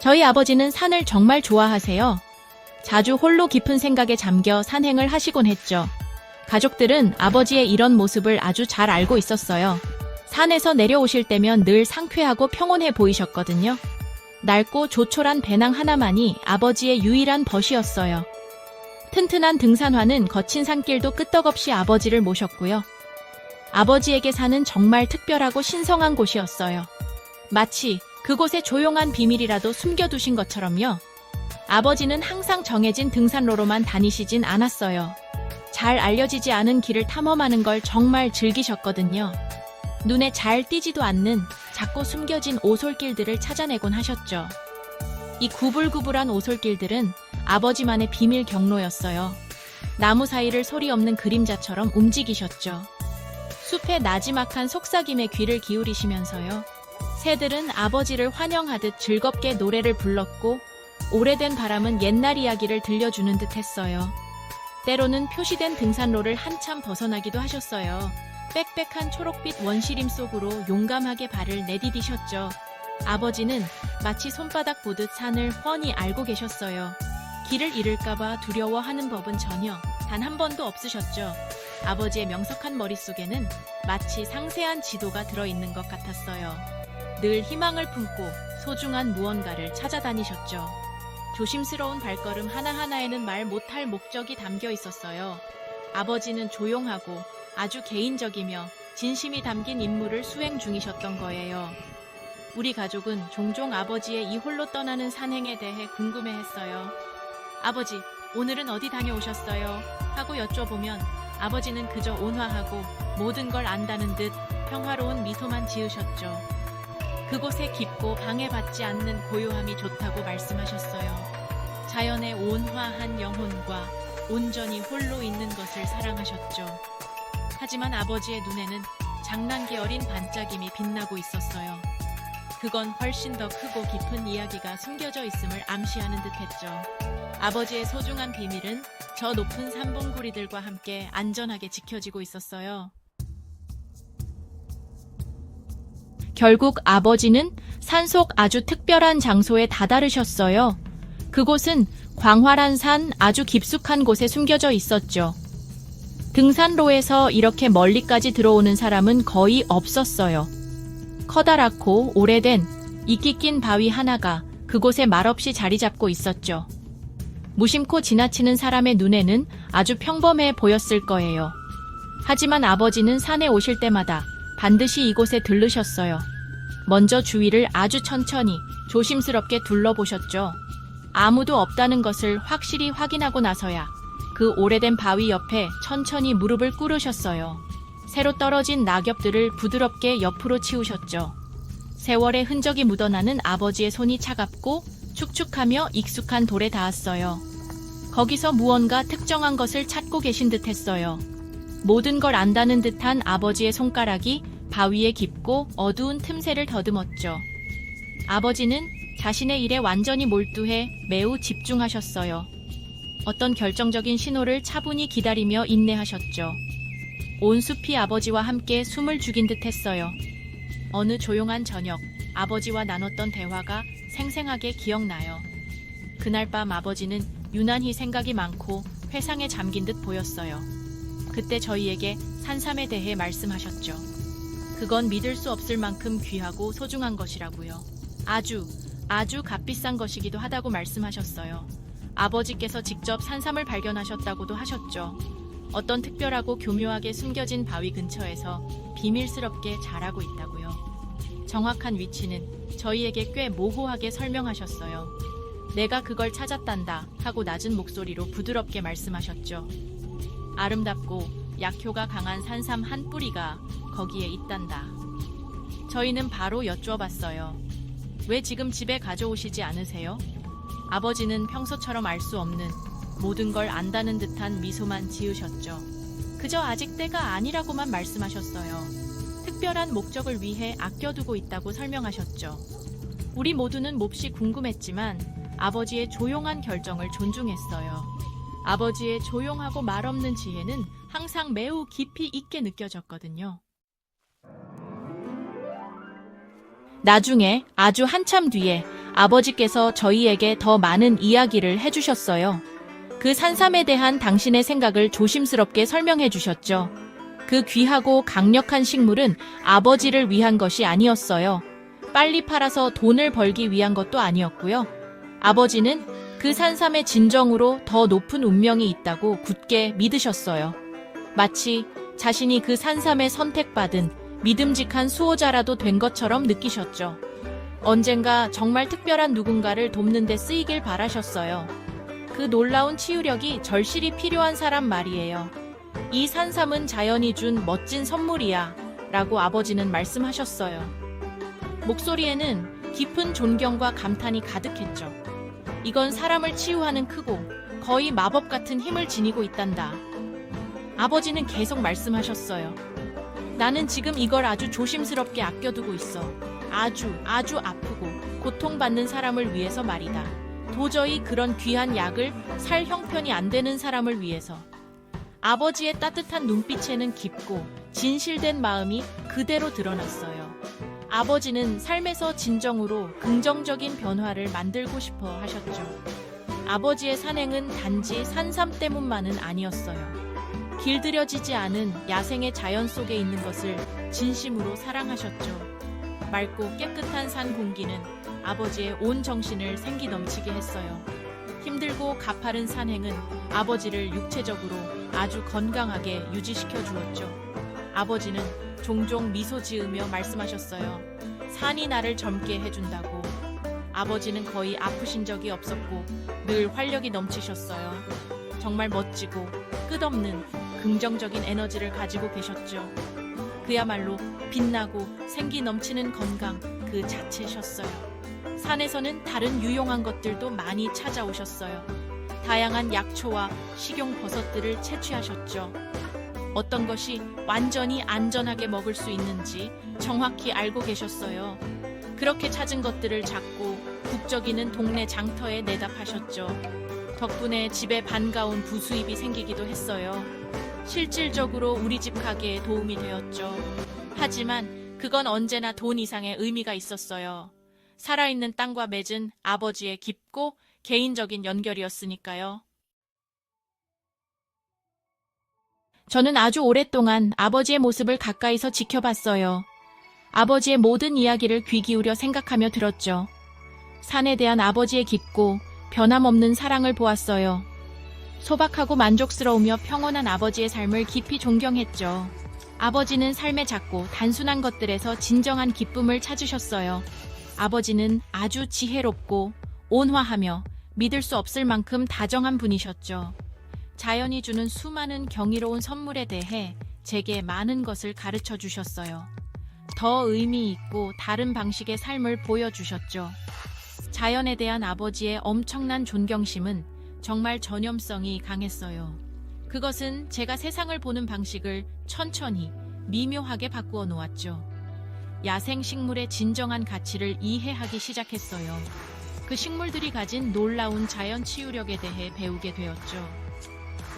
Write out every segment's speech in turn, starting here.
저희 아버지는 산을 정말 좋아하세요. 자주 홀로 깊은 생각에 잠겨 산행을 하시곤 했죠. 가족들은 아버지의 이런 모습을 아주 잘 알고 있었어요. 산에서 내려오실 때면 늘 상쾌하고 평온해 보이셨거든요. 낡고 조촐한 배낭 하나만이 아버지의 유일한 벗이었어요. 튼튼한 등산화는 거친 산길도 끄떡없이 아버지를 모셨고요. 아버지에게 산은 정말 특별하고 신성한 곳이었어요. 마치 그곳에 조용한 비밀이라도 숨겨두신 것처럼요. 아버지는 항상 정해진 등산로로만 다니시진 않았어요. 잘 알려지지 않은 길을 탐험하는 걸 정말 즐기셨거든요. 눈에 잘 띄지도 않는 작고 숨겨진 오솔길들을 찾아내곤 하셨죠. 이 구불구불한 오솔길들은 아버지만의 비밀 경로였어요. 나무 사이를 소리 없는 그림자처럼 움직이셨죠. 숲의 나지막한 속삭임에 귀를 기울이시면서요. 새들은 아버지를 환영하듯 즐겁게 노래를 불렀고 오래된 바람은 옛날 이야기를 들려주는 듯 했어요. 때로는 표시된 등산로를 한참 벗어나기도 하셨어요. 빽빽한 초록빛 원시림 속으로 용감하게 발을 내디디셨죠. 아버지는 마치 손바닥 보듯 산을 훤히 알고 계셨어요. 길을 잃을까봐 두려워하는 법은 전혀 단 한 번도 없으셨죠. 아버지의 명석한 머릿속에는 마치 상세한 지도가 들어있는 것 같았어요. 늘 희망을 품고 소중한 무언가를 찾아다니셨죠. 조심스러운 발걸음 하나하나에는 말 못할 목적이 담겨 있었어요. 아버지는 조용하고 아주 개인적이며 진심이 담긴 임무를 수행 중이셨던 거예요. 우리 가족은 종종 아버지의 이 홀로 떠나는 산행에 대해 궁금해했어요. 아버지, 오늘은 어디 다녀오셨어요? 하고 여쭤보면 아버지는 그저 온화하고 모든 걸 안다는 듯 평화로운 미소만 지으셨죠. 그곳에 깊고 방해받지 않는 고요함이 좋다고 말씀하셨어요. 자연의 온화한 영혼과 온전히 홀로 있는 것을 사랑하셨죠. 하지만 아버지의 눈에는 장난기 어린 반짝임이 빛나고 있었어요. 그건 훨씬 더 크고 깊은 이야기가 숨겨져 있음을 암시하는 듯했죠. 아버지의 소중한 비밀은 저 높은 산봉구리들과 함께 안전하게 지켜지고 있었어요. 결국 아버지는 산속 아주 특별한 장소에 다다르셨어요. 그곳은 광활한 산 아주 깊숙한 곳에 숨겨져 있었죠. 등산로에서 이렇게 멀리까지 들어오는 사람은 거의 없었어요. 커다랗고 오래된 이끼 낀 바위 하나가 그곳에 말없이 자리 잡고 있었죠. 무심코 지나치는 사람의 눈에는 아주 평범해 보였을 거예요. 하지만 아버지는 산에 오실 때마다 반드시 이곳에 들르셨어요. 먼저 주위를 아주 천천히 조심스럽게 둘러보셨죠. 아무도 없다는 것을 확실히 확인하고 나서야 그 오래된 바위 옆에 천천히 무릎을 꿇으셨어요. 새로 떨어진 낙엽들을 부드럽게 옆으로 치우셨죠. 세월의 흔적이 묻어나는 아버지의 손이 차갑고 축축하며 익숙한 돌에 닿았어요. 거기서 무언가 특정한 것을 찾고 계신 듯 했어요. 모든 걸 안다는 듯한 아버지의 손가락이 바위에 깊고 어두운 틈새를 더듬었죠. 아버지는 자신의 일에 완전히 몰두해 매우 집중하셨어요. 어떤 결정적인 신호를 차분히 기다리며 인내하셨죠. 온 숲이 아버지와 함께 숨을 죽인 듯 했어요. 어느 조용한 저녁, 아버지와 나눴던 대화가 생생하게 기억나요. 그날 밤 아버지는 유난히 생각이 많고 회상에 잠긴 듯 보였어요. 그때 저희에게 산삼에 대해 말씀하셨죠. 그건 믿을 수 없을 만큼 귀하고 소중한 것이라고요. 아주 값비싼 것이기도 하다고 말씀하셨어요. 아버지께서 직접 산삼을 발견하셨다고도 하셨죠. 어떤 특별하고 교묘하게 숨겨진 바위 근처에서 비밀스럽게 자라고 있다고요. 정확한 위치는 저희에게 꽤 모호하게 설명하셨어요. 내가 그걸 찾았단다 하고 낮은 목소리로 부드럽게 말씀하셨죠. 아름답고 약효가 강한 산삼 한 뿌리가 거기에 있단다. 저희는 바로 여쭈어봤어요. 왜 지금 집에 가져오시지 않으세요? 아버지는 평소처럼 알 수 없는 모든 걸 안다는 듯한 미소만 지으셨죠. 그저 아직 때가 아니라고만 말씀하셨어요. 특별한 목적을 위해 아껴두고 있다고 설명하셨죠. 우리 모두는 몹시 궁금했지만 아버지의 조용한 결정을 존중했어요. 아버지의 조용하고 말없는 지혜는 항상 매우 깊이 있게 느껴졌거든요. 나중에 아주 한참 뒤에 아버지께서 저희에게 더 많은 이야기를 해주셨어요. 그 산삼에 대한 당신의 생각을 조심스럽게 설명해 주셨죠. 그 귀하고 강력한 식물은 아버지를 위한 것이 아니었어요. 빨리 팔아서 돈을 벌기 위한 것도 아니었고요. 아버지는 그 산삼의 진정으로 더 높은 운명이 있다고 굳게 믿으셨어요. 마치 자신이 그 산삼에 선택받은 믿음직한 수호자라도 된 것처럼 느끼셨죠. 언젠가 정말 특별한 누군가를 돕는 데 쓰이길 바라셨어요. 그 놀라운 치유력이 절실히 필요한 사람 말이에요. 이 산삼은 자연이 준 멋진 선물이야 라고 아버지는 말씀하셨어요. 목소리에는 깊은 존경과 감탄이 가득했죠. 이건 사람을 치유하는 크고 거의 마법 같은 힘을 지니고 있단다. 아버지는 계속 말씀하셨어요. 나는 지금 이걸 아주 조심스럽게 아껴두고 있어. 아주 아프고 고통받는 사람을 위해서 말이다. 도저히 그런 귀한 약을 살 형편이 안 되는 사람을 위해서. 아버지의 따뜻한 눈빛에는 깊고 진실된 마음이 그대로 드러났어요. 아버지는 삶에서 진정으로 긍정적인 변화를 만들고 싶어 하셨죠. 아버지의 산행은 단지 산삼 때문만은 아니었어요. 길들여지지 않은 야생의 자연 속에 있는 것을 진심으로 사랑하셨죠. 맑고 깨끗한 산 공기는 아버지의 온 정신을 생기 넘치게 했어요. 힘들고 가파른 산행은 아버지를 육체적으로 아주 건강하게 유지시켜 주었죠. 아버지는 종종 미소 지으며 말씀하셨어요. 산이 나를 젊게 해준다고. 아버지는 거의 아프신 적이 없었고 늘 활력이 넘치셨어요. 정말 멋지고 끝없는 긍정적인 에너지를 가지고 계셨죠. 그야말로 빛나고 생기 넘치는 건강 그 자체셨어요. 산에서는 다른 유용한 것들도 많이 찾아오셨어요. 다양한 약초와 식용버섯들을 채취하셨죠. 어떤 것이 완전히 안전하게 먹을 수 있는지 정확히 알고 계셨어요. 그렇게 찾은 것들을 잡고 북적이는 동네 장터에 내다 파셨죠. 덕분에 집에 반가운 부수입이 생기기도 했어요. 실질적으로 우리 집 가게에 도움이 되었죠. 하지만 그건 언제나 돈 이상의 의미가 있었어요. 살아있는 땅과 맺은 아버지의 깊고 개인적인 연결이었으니까요. 저는 아주 오랫동안 아버지의 모습을 가까이서 지켜봤어요. 아버지의 모든 이야기를 귀 기울여 생각하며 들었죠. 산에 대한 아버지의 깊고 변함없는 사랑을 보았어요. 소박하고 만족스러우며 평온한 아버지의 삶을 깊이 존경했죠. 아버지는 삶의 작고 단순한 것들에서 진정한 기쁨을 찾으셨어요. 아버지는 아주 지혜롭고 온화하며 믿을 수 없을 만큼 다정한 분이셨죠. 자연이 주는 수많은 경이로운 선물에 대해 제게 많은 것을 가르쳐 주셨어요. 더 의미 있고 다른 방식의 삶을 보여주셨죠. 자연에 대한 아버지의 엄청난 존경심은 정말 전염성이 강했어요. 그것은 제가 세상을 보는 방식을 천천히 미묘하게 바꾸어 놓았죠. 야생 식물의 진정한 가치를 이해하기 시작했어요. 그 식물들이 가진 놀라운 자연 치유력에 대해 배우게 되었죠.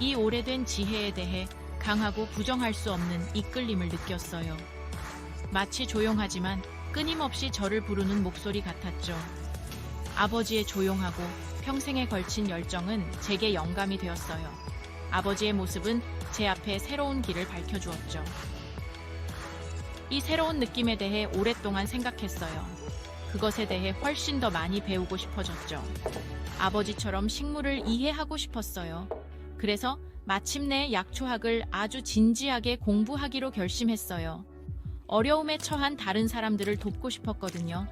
이 오래된 지혜에 대해 강하고 부정할 수 없는 이끌림을 느꼈어요. 마치 조용하지만 끊임없이 저를 부르는 목소리 같았죠. 아버지의 조용하고 평생에 걸친 열정은 제게 영감이 되었어요. 아버지의 모습은 제 앞에 새로운 길을 밝혀주었죠. 이 새로운 느낌에 대해 오랫동안 생각했어요. 그것에 대해 훨씬 더 많이 배우고 싶어졌죠. 아버지처럼 식물을 이해하고 싶었어요. 그래서 마침내 약초학을 아주 진지하게 공부하기로 결심했어요. 어려움에 처한 다른 사람들을 돕고 싶었거든요.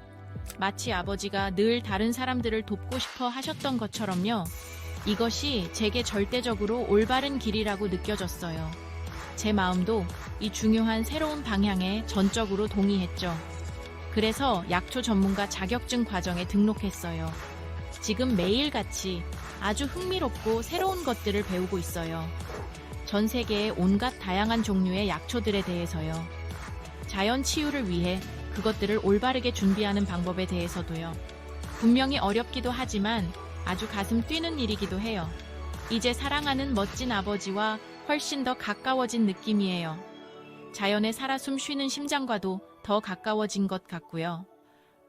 마치 아버지가 늘 다른 사람들을 돕고 싶어 하셨던 것처럼요. 이것이 제게 절대적으로 올바른 길이라고 느껴졌어요. 제 마음도 이 중요한 새로운 방향에 전적으로 동의했죠. 그래서 약초 전문가 자격증 과정에 등록했어요. 지금 매일같이 아주 흥미롭고 새로운 것들을 배우고 있어요. 전 세계의 온갖 다양한 종류의 약초들에 대해서요. 자연 치유를 위해 그것들을 올바르게 준비하는 방법에 대해서도요. 분명히 어렵기도 하지만 아주 가슴 뛰는 일이기도 해요. 이제 사랑하는 멋진 아버지와 훨씬 더 가까워진 느낌이에요. 자연에 살아 숨 쉬는 심장과도 더 가까워진 것 같고요.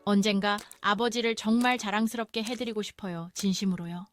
언젠가 아버지를 정말 자랑스럽게 해드리고 싶어요. 진심으로요.